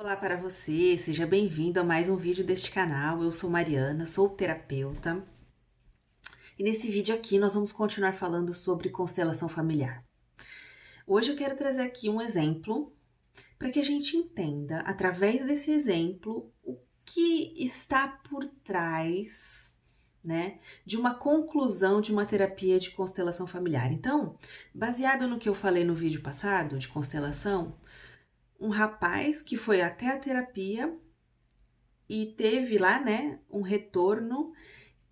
Olá para você, seja bem-vindo a mais um vídeo deste canal. Eu sou Mariana, sou terapeuta e nesse vídeo aqui nós vamos continuar falando sobre constelação familiar. Hoje eu quero trazer aqui um exemplo para que a gente entenda, através desse exemplo, o que está por trás, né, de uma conclusão de uma terapia de constelação familiar. Então, baseado no que eu falei no vídeo passado de constelação, um rapaz que foi até a terapia e teve lá, né, um retorno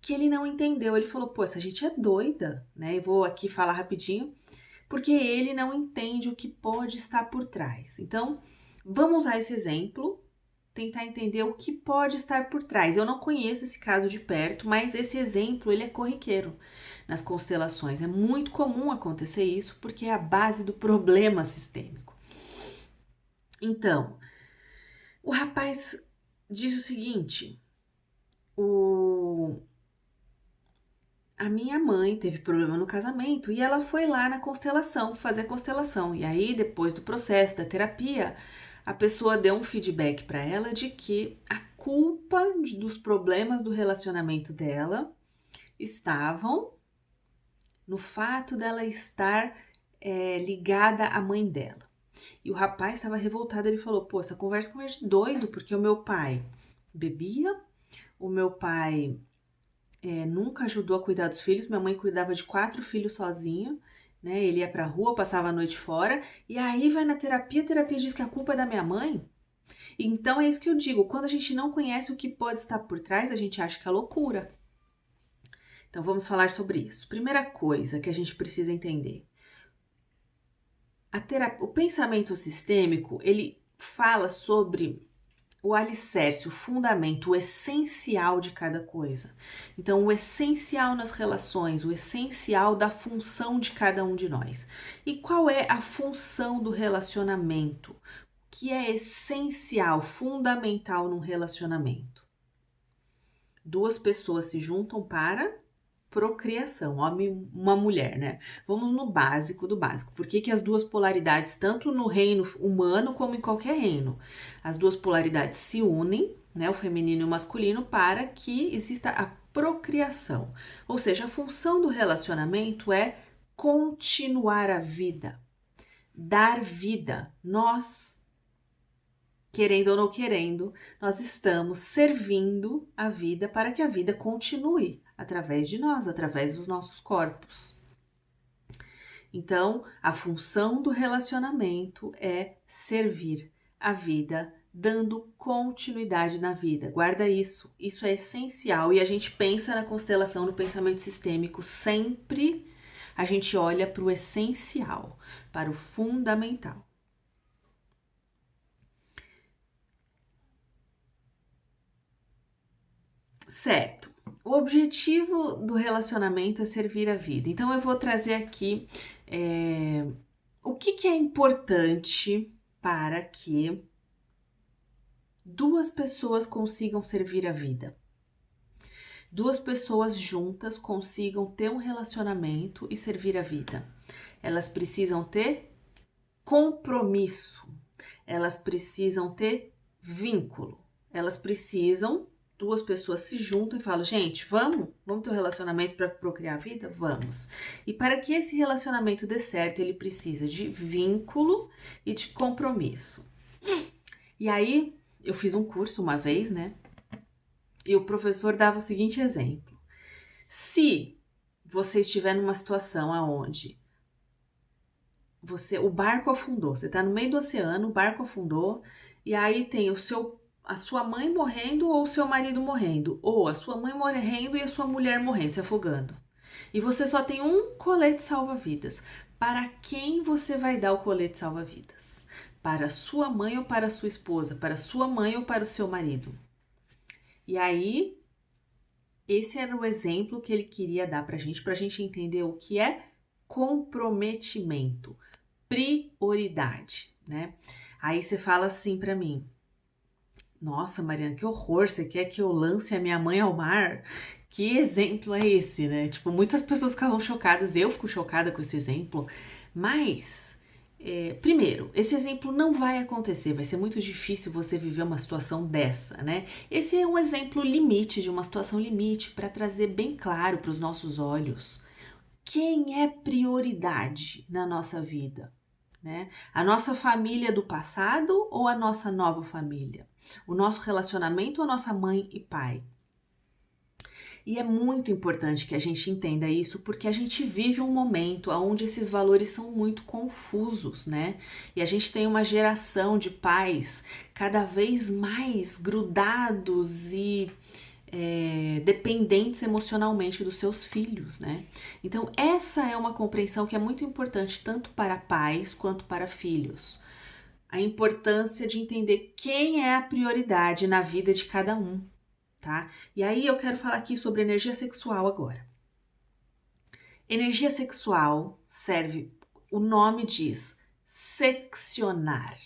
que ele não entendeu. Ele falou, pô, essa gente é doida, né? Eu vou aqui falar rapidinho, porque ele não entende o que pode estar por trás. Então, vamos usar esse exemplo, tentar entender o que pode estar por trás. Eu não conheço esse caso de perto, mas esse exemplo, ele é corriqueiro nas constelações. É muito comum acontecer isso, porque é a base do problema sistêmico. Então, o rapaz diz o seguinte, a minha mãe teve problema no casamento e ela foi lá na constelação, fazer a constelação. E aí, depois do processo da terapia, a pessoa deu um feedback para ela de que a culpa dos problemas do relacionamento dela estavam no fato dela estar ligada à mãe dela. E o rapaz estava revoltado, ele falou, pô, essa conversa é conversa de doido, porque o meu pai bebia, o meu pai nunca ajudou a cuidar dos filhos, minha mãe cuidava de 4 filhos sozinho, né? Ele ia pra rua, passava a noite fora, e aí vai na terapia, a terapia diz que a culpa é da minha mãe. Então é isso que eu digo, quando a gente não conhece o que pode estar por trás, a gente acha que é loucura. Então vamos falar sobre isso. Primeira coisa que a gente precisa entender. O pensamento sistêmico, ele fala sobre o alicerce, o fundamento, o essencial de cada coisa. Então, o essencial nas relações, o essencial da função de cada um de nós. E qual é a função do relacionamento? O que é essencial, fundamental num relacionamento? Duas pessoas se juntam para procriação, homem e uma mulher, né? Vamos no básico do básico. Por que as duas polaridades, tanto no reino humano como em qualquer reino, as duas polaridades se unem, né? O feminino e o masculino, para que exista a procriação. Ou seja, a função do relacionamento é continuar a vida, dar vida. Nós, querendo ou não querendo, nós estamos servindo a vida para que a vida continue através de nós, através dos nossos corpos. Então, a função do relacionamento é servir a vida, dando continuidade na vida. Guarda isso, isso é essencial. E a gente pensa na constelação, no pensamento sistêmico, sempre a gente olha para o essencial, para o fundamental. Certo. O objetivo do relacionamento é servir a vida. Então, eu vou trazer aqui o que é importante para que duas pessoas consigam servir a vida. Duas pessoas juntas consigam ter um relacionamento e servir a vida. Elas precisam ter compromisso. Elas precisam ter vínculo. Elas precisam. Duas pessoas se juntam e falam, gente, vamos ter um relacionamento para procriar a vida? Vamos. E para que esse relacionamento dê certo, ele precisa de vínculo e de compromisso. E aí, eu fiz um curso uma vez, né? E o professor dava o seguinte exemplo. Se você estiver numa situação aonde o barco afundou, você está no meio do oceano, o barco afundou, e aí tem a sua mãe morrendo ou o seu marido morrendo, ou a sua mãe morrendo e a sua mulher morrendo, se afogando. E você só tem um colete salva-vidas. Para quem você vai dar o colete salva-vidas? Para sua mãe ou para sua esposa? Para sua mãe ou para o seu marido? E aí, esse era o exemplo que ele queria dar pra gente entender o que é comprometimento, prioridade, né? Aí você fala assim pra mim, nossa, Mariana, que horror, você quer que eu lance a minha mãe ao mar? Que exemplo é esse, né? Tipo, muitas pessoas ficavam chocadas, eu fico chocada com esse exemplo, mas Primeiro, esse exemplo não vai acontecer, vai ser muito difícil você viver uma situação dessa, né? Esse é um exemplo limite, de uma situação limite, para trazer bem claro para os nossos olhos quem é prioridade na nossa vida, né? A nossa família do passado ou a nossa nova família? O nosso relacionamento ou a nossa mãe e pai? E é muito importante que a gente entenda isso, porque a gente vive um momento onde esses valores são muito confusos, né? E a gente tem uma geração de pais cada vez mais grudados e dependentes emocionalmente dos seus filhos, né? Então, essa é uma compreensão que é muito importante tanto para pais quanto para filhos. A importância de entender quem é a prioridade na vida de cada um. Tá? E aí eu quero falar aqui sobre energia sexual agora. Energia sexual serve, o nome diz, seccionar.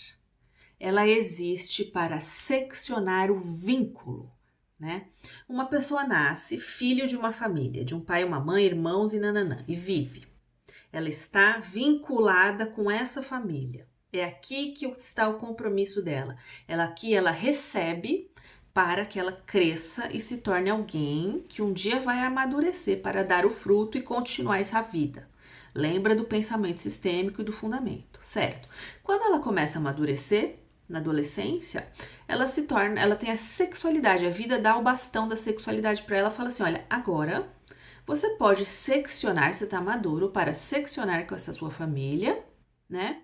Ela existe para seccionar o vínculo, né? Uma pessoa nasce filho de uma família, de um pai, uma mãe, irmãos e nananã, e vive. Ela está vinculada com essa família. É aqui que está o compromisso dela. Ela recebe para que ela cresça e se torne alguém que um dia vai amadurecer para dar o fruto e continuar essa vida. Lembra do pensamento sistêmico e do fundamento, certo? Quando ela começa a amadurecer, na adolescência, ela tem a sexualidade, a vida dá o bastão da sexualidade para ela, fala assim, olha, agora você pode seccionar, você está maduro para seccionar com essa sua família, né?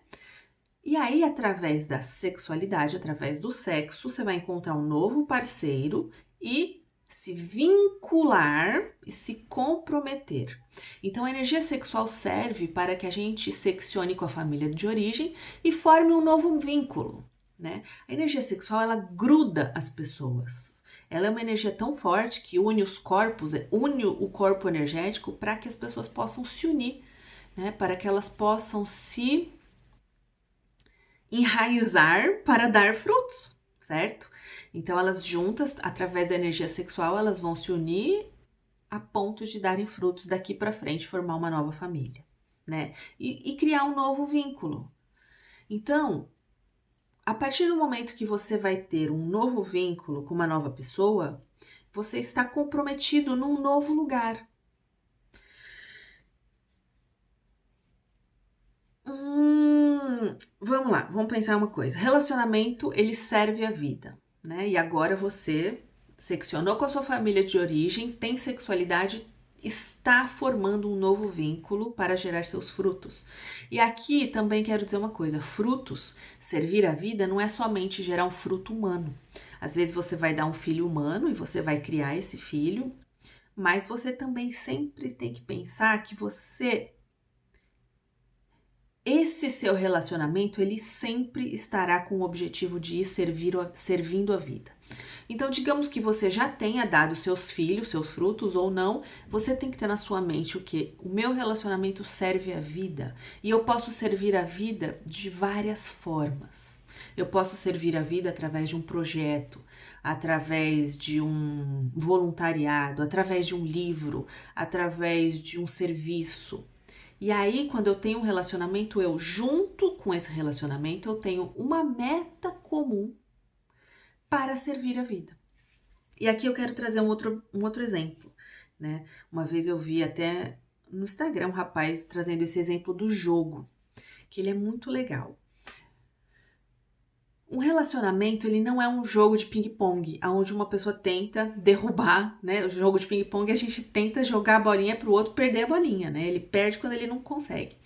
E aí, através da sexualidade, através do sexo, você vai encontrar um novo parceiro e se vincular e se comprometer. Então, a energia sexual serve para que a gente seccione com a família de origem e forme um novo vínculo, né? A energia sexual, ela gruda as pessoas. Ela é uma energia tão forte que une os corpos, une o corpo energético para que as pessoas possam se unir, né? Para que elas possam se enraizar para dar frutos, certo? Então elas juntas, através da energia sexual, elas vão se unir a ponto de darem frutos daqui para frente, formar uma nova família, né? E criar um novo vínculo. Então, a partir do momento que você vai ter um novo vínculo com uma nova pessoa, você está comprometido num novo lugar. Vamos lá, vamos pensar uma coisa. Relacionamento, ele serve a vida, né? E agora você seccionou com a sua família de origem, tem sexualidade, está formando um novo vínculo para gerar seus frutos. E aqui também quero dizer uma coisa, frutos, servir a vida não é somente gerar um fruto humano. Às vezes você vai dar um filho humano e você vai criar esse filho, mas você também sempre tem que pensar que esse seu relacionamento, ele sempre estará com o objetivo de ir servindo a vida. Então, digamos que você já tenha dado seus filhos, seus frutos ou não, você tem que ter na sua mente o quê? O meu relacionamento serve a vida e eu posso servir a vida de várias formas. Eu posso servir a vida através de um projeto, através de um voluntariado, através de um livro, através de um serviço. E aí, quando eu tenho um relacionamento, eu junto com esse relacionamento, eu tenho uma meta comum para servir a vida. E aqui eu quero trazer um outro exemplo, né? Uma vez eu vi até no Instagram um rapaz trazendo esse exemplo do jogo, que ele é muito legal. Um relacionamento, ele não é um jogo de ping-pong, onde uma pessoa tenta derrubar, né? O jogo de ping-pong, a gente tenta jogar a bolinha para o outro perder a bolinha, né? Ele perde quando ele não consegue.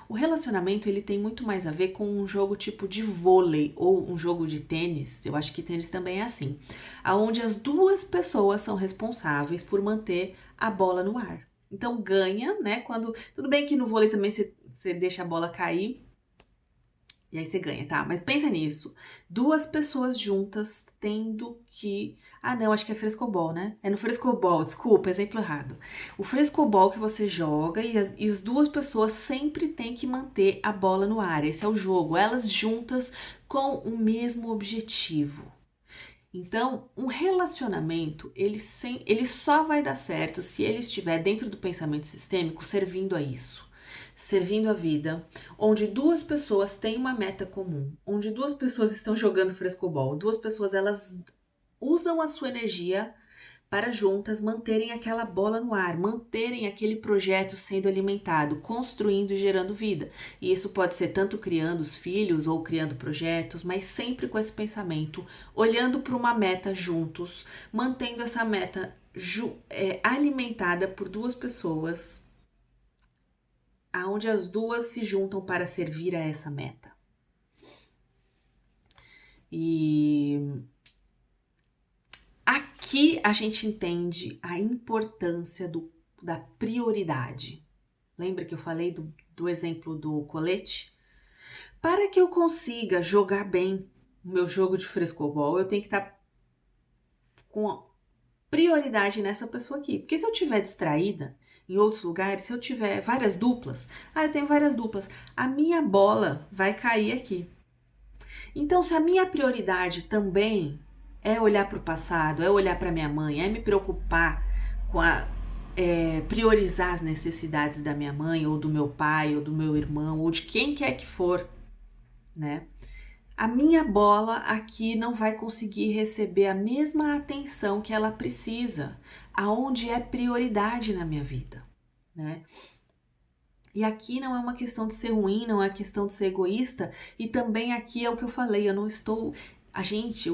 O relacionamento, ele tem muito mais a ver com um jogo tipo de vôlei ou um jogo de tênis. Eu acho que tênis também é assim, onde as duas pessoas são responsáveis por manter a bola no ar. Então ganha, né? Tudo bem que no vôlei também você deixa a bola cair, e aí você ganha, tá? Mas pensa nisso. Duas pessoas juntas tendo que... Ah, não, acho que é frescobol, né? É no frescobol, desculpa, exemplo errado. O frescobol que você joga e as duas pessoas sempre têm que manter a bola no ar. Esse é o jogo. Elas juntas com o mesmo objetivo. Então, um relacionamento, ele só vai dar certo se ele estiver dentro do pensamento sistêmico servindo a isso. servindo a vida, onde duas pessoas têm uma meta comum, onde duas pessoas estão jogando frescobol, duas pessoas elas usam a sua energia para juntas manterem aquela bola no ar, manterem aquele projeto sendo alimentado, construindo e gerando vida. E isso pode ser tanto criando os filhos ou criando projetos, mas sempre com esse pensamento, olhando para uma meta juntos, mantendo essa meta alimentada por duas pessoas, aonde as duas se juntam para servir a essa meta. E aqui a gente entende a importância da prioridade. Lembra que eu falei do exemplo do colete? Para que eu consiga jogar bem o meu jogo de frescobol, eu tenho que estar com prioridade nessa pessoa aqui. Porque se eu estiver distraída em outros lugares, se eu tiver várias duplas, eu tenho várias duplas, a minha bola vai cair aqui. Então, se a minha prioridade também é olhar para o passado, é olhar para minha mãe, é me preocupar com priorizar as necessidades da minha mãe, ou do meu pai, ou do meu irmão, ou de quem quer que for, né? A minha bola aqui não vai conseguir receber a mesma atenção que ela precisa, aonde é prioridade na minha vida, né? E aqui não é uma questão de ser ruim, não é uma questão de ser egoísta, e também aqui é o que eu falei, eu não estou...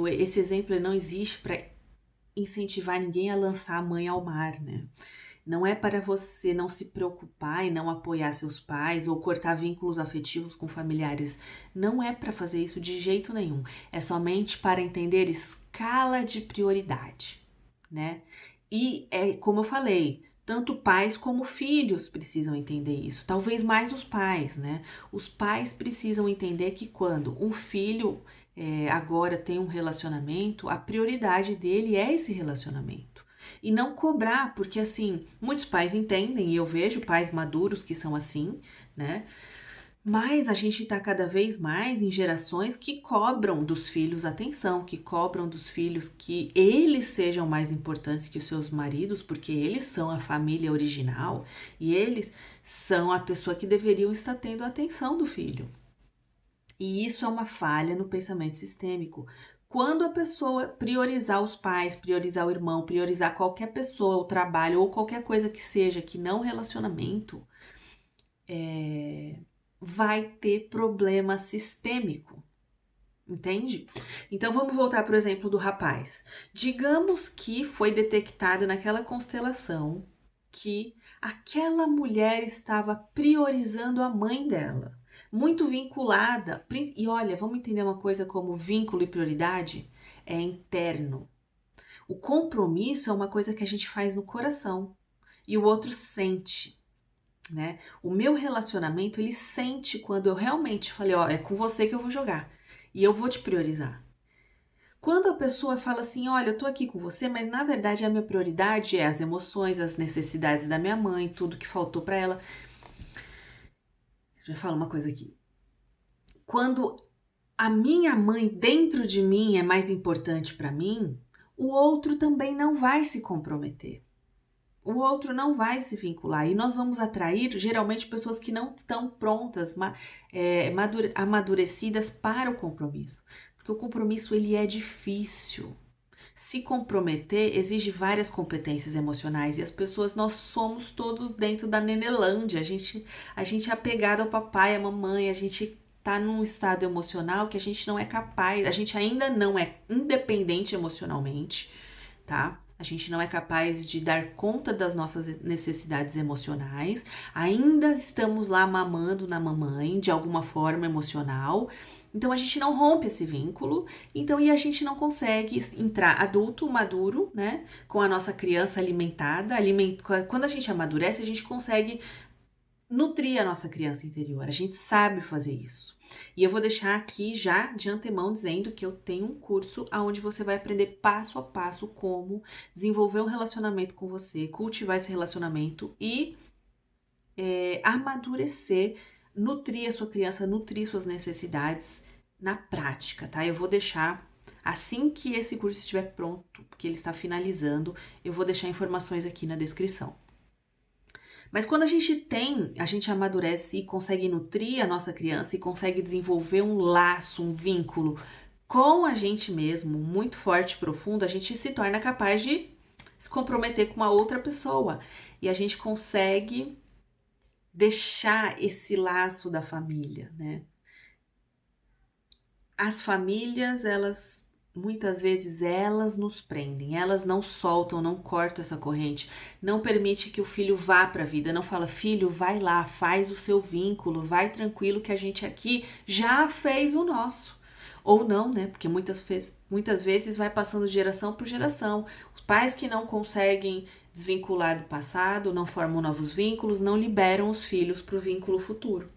esse exemplo não existe para incentivar ninguém a lançar a mãe ao mar, né? Não é para você não se preocupar e não apoiar seus pais ou cortar vínculos afetivos com familiares. Não é para fazer isso de jeito nenhum. É somente para entender escala de prioridade, né? E como eu falei, tanto pais como filhos precisam entender isso. Talvez mais os pais, né? Os pais precisam entender que quando um filho agora tem um relacionamento, a prioridade dele é esse relacionamento. E não cobrar, porque assim, muitos pais entendem, e eu vejo pais maduros que são assim, né? Mas a gente está cada vez mais em gerações que cobram dos filhos atenção, que cobram dos filhos que eles sejam mais importantes que os seus maridos, porque eles são a família original e eles são a pessoa que deveriam estar tendo a atenção do filho. E isso é uma falha no pensamento sistêmico. Quando a pessoa priorizar os pais, priorizar o irmão, priorizar qualquer pessoa, o trabalho ou qualquer coisa que seja que não relacionamento, vai ter problema sistêmico, entende? Então vamos voltar para o exemplo do rapaz. Digamos que foi detectado naquela constelação que aquela mulher estava priorizando a mãe dela, muito vinculada. E olha, vamos entender uma coisa como vínculo e prioridade é interno. O compromisso é uma coisa que a gente faz no coração e o outro sente, né? O meu relacionamento, ele sente quando eu realmente falei, ó, é com você que eu vou jogar e eu vou te priorizar. Quando a pessoa fala assim, olha, eu tô aqui com você, mas na verdade a minha prioridade é as emoções, as necessidades da minha mãe, tudo que faltou para ela. Já falo uma coisa aqui. Quando a minha mãe dentro de mim é mais importante para mim, o outro também não vai se comprometer. O outro não vai se vincular e nós vamos atrair geralmente pessoas que não estão prontas, amadurecidas para o compromisso. Porque o compromisso ele é difícil. Se comprometer exige várias competências emocionais e as pessoas, nós somos todos dentro da Nenelândia. A gente é apegado ao papai, à mamãe, a gente tá num estado emocional que a gente não é capaz, a gente ainda não é independente emocionalmente, tá? A gente não é capaz de dar conta das nossas necessidades emocionais, ainda estamos lá mamando na mamãe de alguma forma emocional, então a gente não rompe esse vínculo, e a gente não consegue entrar adulto, maduro, né, com a nossa criança alimentada, quando a gente amadurece, a gente consegue nutrir a nossa criança interior, a gente sabe fazer isso. E eu vou deixar aqui já de antemão dizendo que eu tenho um curso onde você vai aprender passo a passo como desenvolver um relacionamento com você, cultivar esse relacionamento e amadurecer, nutrir a sua criança, nutrir suas necessidades na prática, tá? Eu vou deixar, assim que esse curso estiver pronto, porque ele está finalizando, eu vou deixar informações aqui na descrição. Mas quando a gente amadurece e consegue nutrir a nossa criança e consegue desenvolver um laço, um vínculo com a gente mesmo, muito forte e profundo, a gente se torna capaz de se comprometer com uma outra pessoa. E a gente consegue deixar esse laço da família, né? As famílias, muitas vezes elas nos prendem, elas não soltam, não cortam essa corrente, não permite que o filho vá para a vida, não fala, filho, vai lá, faz o seu vínculo, vai tranquilo que a gente aqui já fez o nosso. Ou não, né? Porque muitas vezes vai passando de geração por geração. Os pais que não conseguem desvincular do passado, não formam novos vínculos, não liberam os filhos para o vínculo futuro.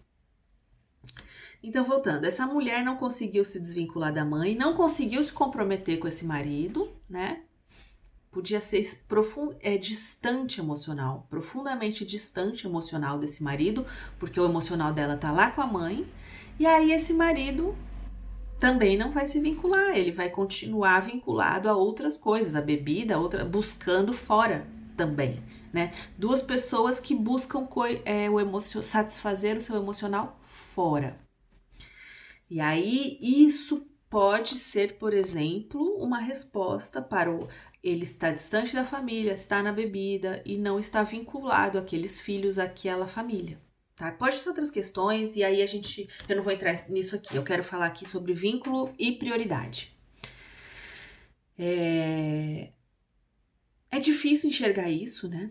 Então, voltando, essa mulher não conseguiu se desvincular da mãe, não conseguiu se comprometer com esse marido, né? Podia ser distante emocional, profundamente distante emocional desse marido, porque o emocional dela tá lá com a mãe, e aí esse marido também não vai se vincular, ele vai continuar vinculado a outras coisas, a bebida, buscando fora também, né? Duas pessoas que buscam satisfazer o seu emocional fora. E aí, isso pode ser, por exemplo, uma resposta para ele estar distante da família, estar na bebida e não estar vinculado àqueles filhos, àquela família. Tá? Pode ter outras questões e aí eu não vou entrar nisso aqui. Eu quero falar aqui sobre vínculo e prioridade. É difícil enxergar isso, né?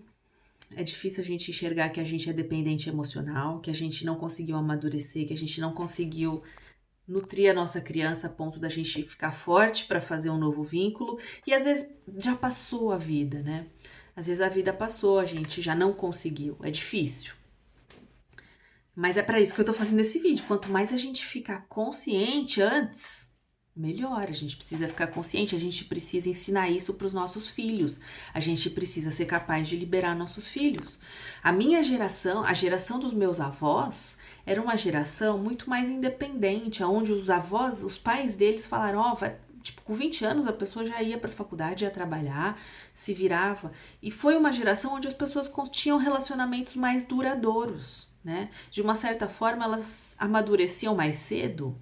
É difícil a gente enxergar que a gente é dependente emocional, que a gente não conseguiu amadurecer, que a gente não conseguiu nutrir a nossa criança a ponto da gente ficar forte para fazer um novo vínculo. E às vezes já passou a vida, né? Às vezes a vida passou, a gente já não conseguiu. É difícil. Mas é para isso que eu tô fazendo esse vídeo. Quanto mais a gente ficar consciente antes, melhor. A gente precisa ficar consciente, a gente precisa ensinar isso para os nossos filhos. A gente precisa ser capaz de liberar nossos filhos. A minha geração, a geração dos meus avós, era uma geração muito mais independente, onde os pais deles falaram, tipo, com 20 anos a pessoa já ia para a faculdade, ia trabalhar, se virava. E foi uma geração onde as pessoas tinham relacionamentos mais duradouros, né? De uma certa forma, elas amadureciam mais cedo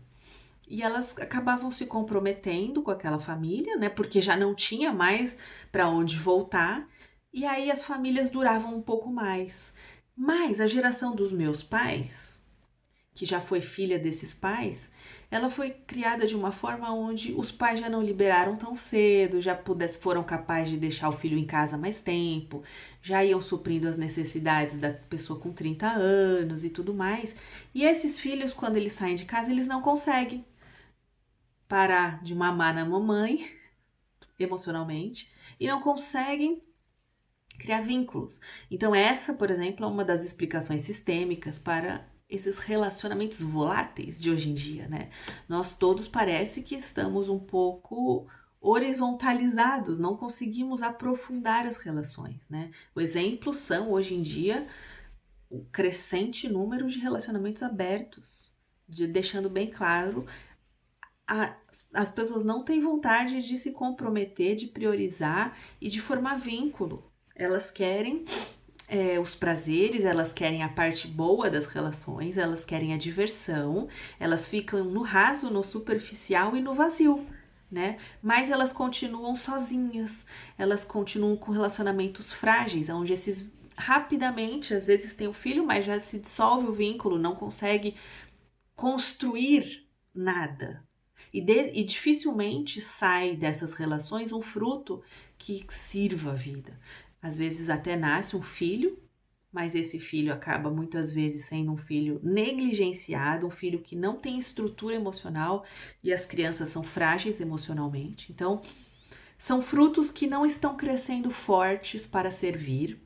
e elas acabavam se comprometendo com aquela família, né? Porque já não tinha mais para onde voltar. E aí as famílias duravam um pouco mais. Mas a geração dos meus pais, que já foi filha desses pais, ela foi criada de uma forma onde os pais já não liberaram tão cedo, foram capazes de deixar o filho em casa mais tempo, já iam suprindo as necessidades da pessoa com 30 anos e tudo mais. E esses filhos, quando eles saem de casa, eles não conseguem parar de mamar na mamãe emocionalmente e não conseguem criar vínculos. Então essa, por exemplo, é uma das explicações sistêmicas para esses relacionamentos voláteis de hoje em dia, né? Nós todos parece que estamos um pouco horizontalizados, não conseguimos aprofundar as relações, né? O exemplo são, hoje em dia, o crescente número de relacionamentos abertos, deixando bem claro as pessoas não têm vontade de se comprometer, de priorizar e de formar vínculo. Elas querem os prazeres, elas querem a parte boa das relações, elas querem a diversão, elas ficam no raso, no superficial e no vazio, né? Mas elas continuam sozinhas, elas continuam com relacionamentos frágeis, onde esses rapidamente, às vezes tem o filho, mas já se dissolve o vínculo, não consegue construir nada. E dificilmente sai dessas relações um fruto que sirva a vida. Às vezes até nasce um filho, mas esse filho acaba muitas vezes sendo um filho negligenciado, um filho que não tem estrutura emocional e as crianças são frágeis emocionalmente. Então, são frutos que não estão crescendo fortes para servir.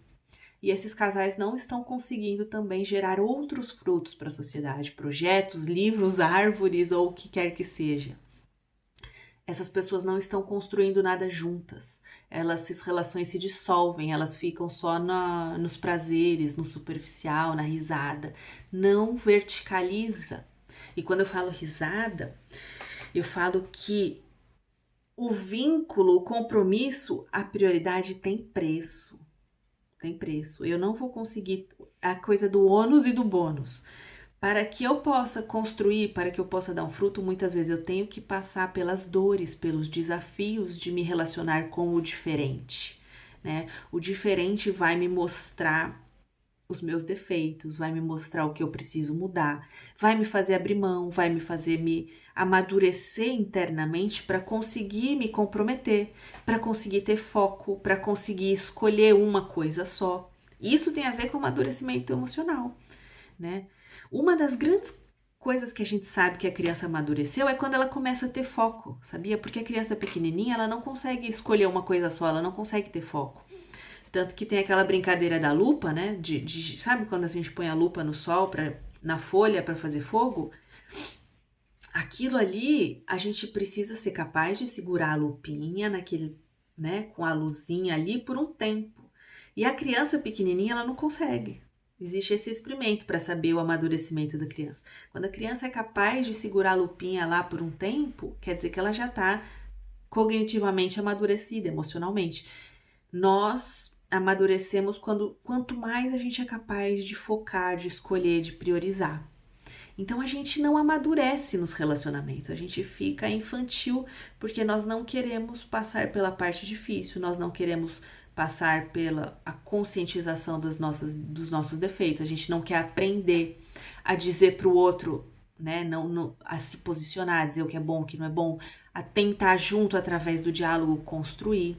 E esses casais não estão conseguindo também gerar outros frutos para a sociedade, projetos, livros, árvores ou o que quer que seja. Essas pessoas não estão construindo nada juntas. Essas relações se dissolvem, elas ficam só nos prazeres, no superficial, na risada. Não verticaliza. E quando eu falo risada, eu falo que o vínculo, o compromisso, a prioridade tem preço. tem preço. Eu não vou conseguir a coisa do ônus e do bônus. Para que eu possa construir, para que eu possa dar um fruto, muitas vezes eu tenho que passar pelas dores, pelos desafios de me relacionar com o diferente, né? O diferente vai me mostrar os meus defeitos, vai me mostrar o que eu preciso mudar, vai me fazer abrir mão, vai me fazer me amadurecer internamente para conseguir me comprometer, para conseguir ter foco, para conseguir escolher uma coisa só. Isso tem a ver com amadurecimento emocional, né? Uma das grandes coisas que a gente sabe que a criança amadureceu é quando ela começa a ter foco, sabia? Porque a criança pequenininha, ela não consegue escolher uma coisa só, ela não consegue ter foco. Tanto que tem aquela brincadeira da lupa, né? Sabe quando a gente põe a lupa no sol, na folha para fazer fogo? Aquilo ali, a gente precisa ser capaz de segurar a lupinha naquele, né? Com a luzinha ali por um tempo. E a criança pequenininha, ela não consegue. Existe esse experimento para saber o amadurecimento da criança. Quando a criança é capaz de segurar a lupinha lá por um tempo, quer dizer que ela já está cognitivamente amadurecida, emocionalmente. Nós amadurecemos quanto mais a gente é capaz de focar, de escolher, de priorizar. Então a gente não amadurece nos relacionamentos, a gente fica infantil porque nós não queremos passar pela parte difícil, nós não queremos passar pela a conscientização dos nossos defeitos, a gente não quer aprender a dizer para o outro, né, não, a se posicionar, a dizer o que é bom, o que não é bom, a tentar junto através do diálogo construir.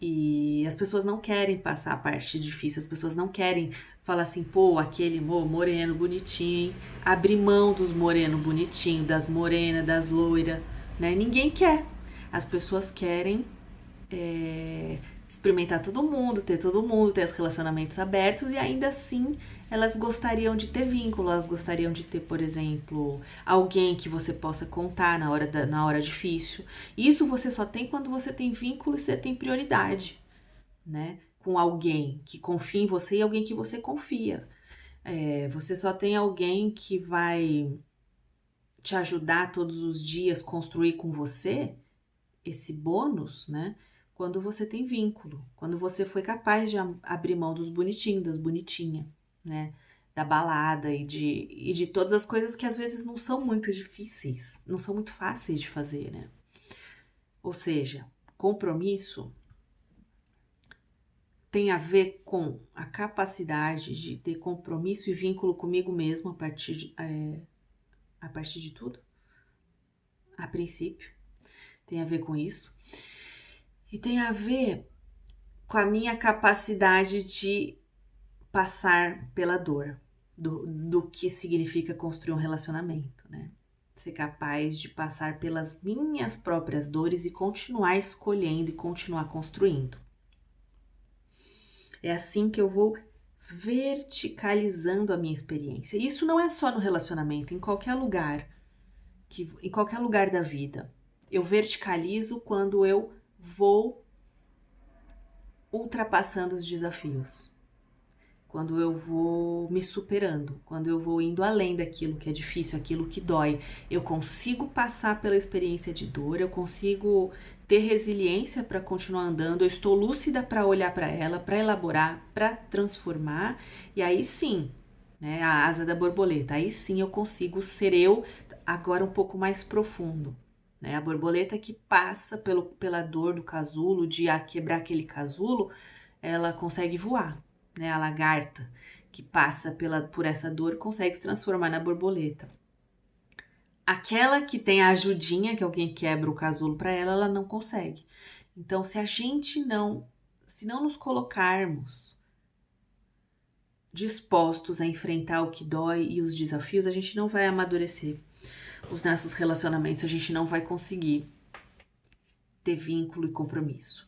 E as pessoas não querem passar a parte difícil, as pessoas não querem falar assim, pô, aquele moreno bonitinho, hein? Abrir mão dos moreno bonitinho, das morenas, das loiras, né? Ninguém quer. As pessoas querem experimentar todo mundo, ter os relacionamentos abertos e ainda assim elas gostariam de ter vínculo, elas gostariam de ter, por exemplo, alguém que você possa contar na hora difícil. Isso você só tem quando você tem vínculo e você tem prioridade, né? Com alguém que confia em você e alguém que você confia. Você só tem alguém que vai te ajudar todos os dias, construir com você esse bônus, né? Quando você tem vínculo, quando você foi capaz de abrir mão dos bonitinhos, das bonitinhas, né? Da balada e de todas as coisas que às vezes não são muito difíceis, não são muito fáceis de fazer, né? Ou seja, compromisso tem a ver com a capacidade de ter compromisso e vínculo comigo mesmo a partir de tudo, a princípio, tem a ver com isso. E tem a ver com a minha capacidade de passar pela dor, do que significa construir um relacionamento, né? Ser capaz de passar pelas minhas próprias dores e continuar escolhendo e continuar construindo. É assim que eu vou verticalizando a minha experiência. Isso não é só no relacionamento, em qualquer lugar, em qualquer lugar da vida. Eu verticalizo quando eu vou ultrapassando os desafios, quando eu vou me superando, quando eu vou indo além daquilo que é difícil, aquilo que dói. Eu consigo passar pela experiência de dor, eu consigo ter resiliência para continuar andando, eu estou lúcida para olhar para ela, para elaborar, para transformar, e aí sim, né, a asa da borboleta, aí sim eu consigo ser eu agora um pouco mais profundo. Né? A borboleta que passa pela dor do casulo, de quebrar aquele casulo, ela consegue voar. Né? A lagarta que passa por essa dor consegue se transformar na borboleta. Aquela que tem a ajudinha, que alguém quebra o casulo para ela, ela não consegue. Então, se não nos colocarmos dispostos a enfrentar o que dói e os desafios, a gente não vai amadurecer os nossos relacionamentos, a gente não vai conseguir ter vínculo e compromisso.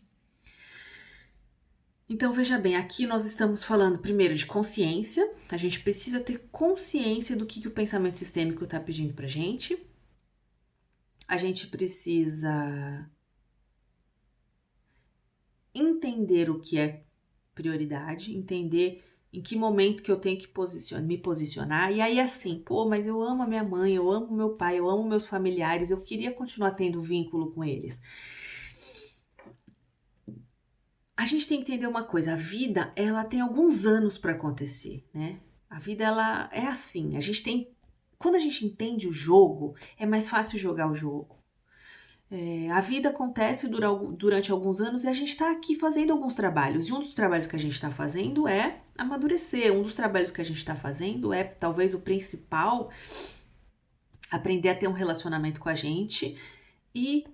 Então, veja bem, aqui nós estamos falando primeiro de consciência, a gente precisa ter consciência do que o pensamento sistêmico está pedindo pra gente. A gente precisa entender o que é prioridade, entender em que momento que eu tenho que me posicionar. E aí assim, pô, mas eu amo a minha mãe, eu amo meu pai, eu amo meus familiares, eu queria continuar tendo vínculo com eles. a gente tem que entender uma coisa, a vida, ela tem alguns anos para acontecer, né? A vida, ela é assim, quando a gente entende o jogo, é mais fácil jogar o jogo. A vida acontece durante alguns anos e a gente está aqui fazendo alguns trabalhos. E um dos trabalhos que a gente está fazendo é amadurecer. Um dos trabalhos que a gente está fazendo é, talvez o principal, aprender a ter um relacionamento com a gente. E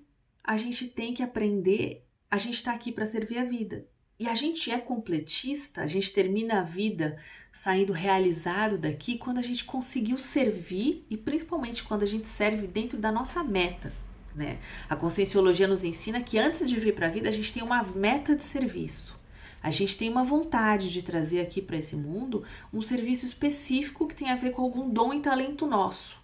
a gente tem que aprender, a gente está aqui para servir a vida. E a gente é completista, a gente termina a vida saindo realizado daqui quando a gente conseguiu servir e principalmente quando a gente serve dentro da nossa meta. Né? A Conscienciologia nos ensina que antes de vir para a vida a gente tem uma meta de serviço. A gente tem uma vontade de trazer aqui para esse mundo um serviço específico que tem a ver com algum dom e talento nosso.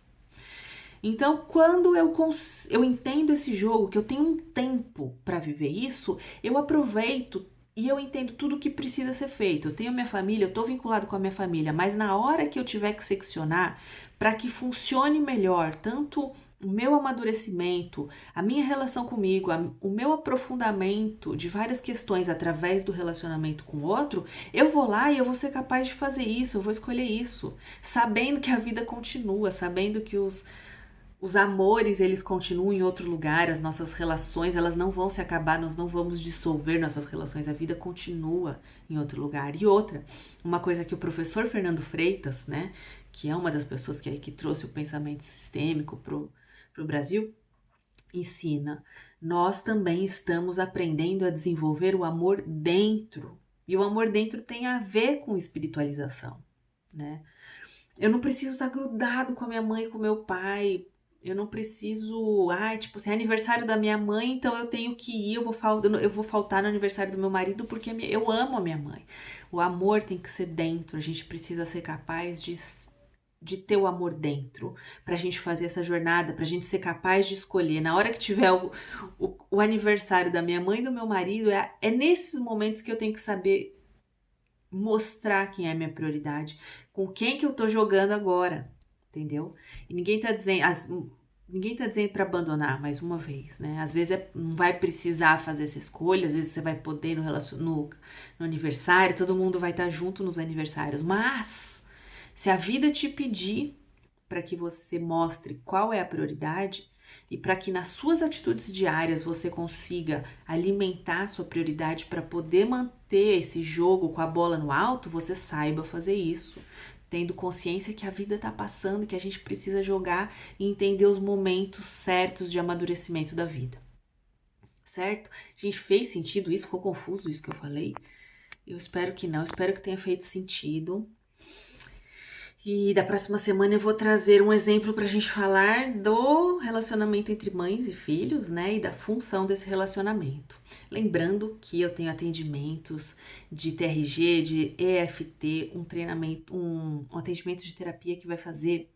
Então, quando eu entendo esse jogo, que eu tenho um tempo para viver isso, eu aproveito e eu entendo tudo o que precisa ser feito. Eu tenho minha família, eu estou vinculado com a minha família, mas na hora que eu tiver que seccionar para que funcione melhor, tanto o meu amadurecimento, a minha relação comigo, o meu aprofundamento de várias questões através do relacionamento com o outro, eu vou lá e eu vou ser capaz de fazer isso, eu vou escolher isso, sabendo que a vida continua, sabendo que os amores, eles continuam em outro lugar, as nossas relações, elas não vão se acabar, nós não vamos dissolver nossas relações, a vida continua em outro lugar. E outra, uma coisa que o professor Fernando Freitas, né, que é uma das pessoas que trouxe o pensamento sistêmico pro Brasil, ensina, nós também estamos aprendendo a desenvolver o amor dentro. E o amor dentro tem a ver com espiritualização, né? Eu não preciso estar grudado com a minha mãe e com o meu pai. Eu não preciso, tipo, se é aniversário da minha mãe, então eu tenho que ir, eu vou faltar no aniversário do meu marido porque eu amo a minha mãe. O amor tem que ser dentro, a gente precisa ser capaz de ter o amor dentro, pra gente fazer essa jornada, pra gente ser capaz de escolher. Na hora que tiver o aniversário da minha mãe e do meu marido, é nesses momentos que eu tenho que saber mostrar quem é a minha prioridade, com quem que eu tô jogando agora, entendeu? E ninguém tá dizendo para abandonar mais uma vez, né? Às vezes não vai precisar fazer essa escolha, às vezes você vai poder no aniversário, todo mundo vai estar junto nos aniversários, mas se a vida te pedir para que você mostre qual é a prioridade e para que nas suas atitudes diárias você consiga alimentar a sua prioridade para poder manter esse jogo com a bola no alto, você saiba fazer isso, tendo consciência que a vida está passando, que a gente precisa jogar e entender os momentos certos de amadurecimento da vida. Certo? Gente, fez sentido isso? Ficou confuso isso que eu falei? Eu espero que não, espero que tenha feito sentido. E da próxima semana eu vou trazer um exemplo para a gente falar do relacionamento entre mães e filhos, né? E da função desse relacionamento. Lembrando que eu tenho atendimentos de TRG, de EFT, um atendimento de terapia que vai fazer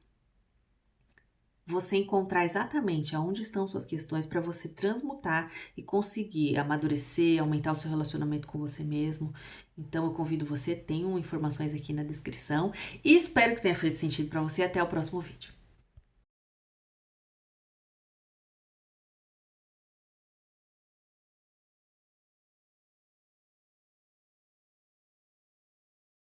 você encontrar exatamente aonde estão suas questões para você transmutar e conseguir amadurecer, aumentar o seu relacionamento com você mesmo. Então eu convido você, tenho informações aqui na descrição e espero que tenha feito sentido para você. Até o próximo vídeo.